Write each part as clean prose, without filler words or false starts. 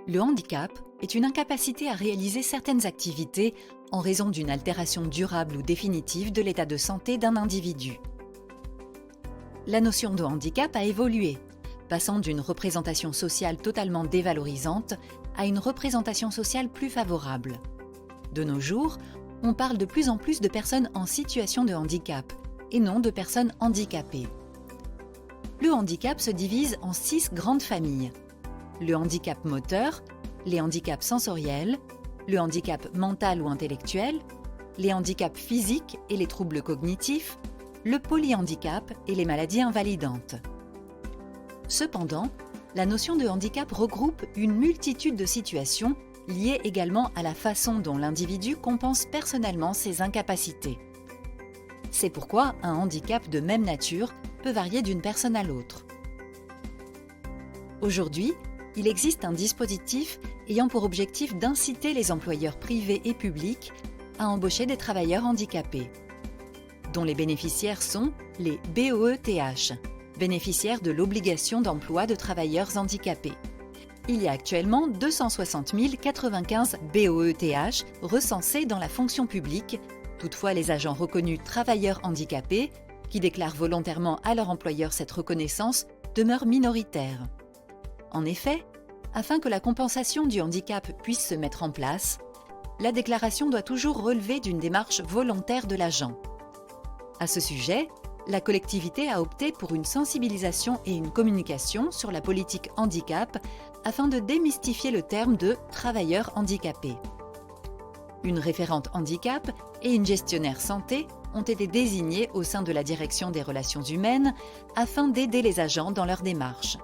Le handicap est une incapacité à réaliser certaines activités en raison d'une altération durable ou définitive de l'état de santé d'un individu. La notion de handicap a évolué, passant d'une représentation sociale totalement dévalorisante à une représentation sociale plus favorable. De nos jours, on parle de plus en plus de personnes en situation de handicap et non de personnes handicapées. Le handicap se divise en 6 grandes familles. Le handicap moteur, les handicaps sensoriels, le handicap mental ou intellectuel, les handicaps physiques et les troubles cognitifs, le polyhandicap et les maladies invalidantes. Cependant, la notion de handicap regroupe une multitude de situations liées également à la façon dont l'individu compense personnellement ses incapacités. C'est pourquoi un handicap de même nature peut varier d'une personne à l'autre. Aujourd'hui, il existe un dispositif ayant pour objectif d'inciter les employeurs privés et publics à embaucher des travailleurs handicapés, dont les bénéficiaires sont les BOETH, bénéficiaires de l'obligation d'emploi de travailleurs handicapés. Il y a actuellement 260 095 BOETH recensés dans la fonction publique. Toutefois, les agents reconnus travailleurs handicapés, qui déclarent volontairement à leur employeur cette reconnaissance, demeurent minoritaires. En effet, afin que la compensation du handicap puisse se mettre en place, la déclaration doit toujours relever d'une démarche volontaire de l'agent. À ce sujet, la collectivité a opté pour une sensibilisation et une communication sur la politique handicap afin de démystifier le terme de « travailleur handicapé ». Une référente handicap et une gestionnaire santé ont été désignés au sein de la direction des relations humaines afin d'aider les agents dans leur démarche.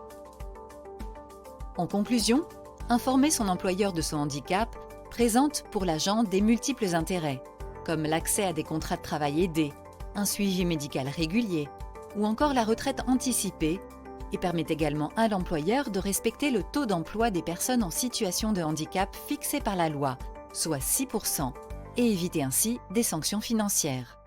En conclusion, informer son employeur de son handicap présente pour l'agent des multiples intérêts, comme l'accès à des contrats de travail aidés, un suivi médical régulier ou encore la retraite anticipée, et permet également à l'employeur de respecter le taux d'emploi des personnes en situation de handicap fixé par la loi, soit 6%, et éviter ainsi des sanctions financières.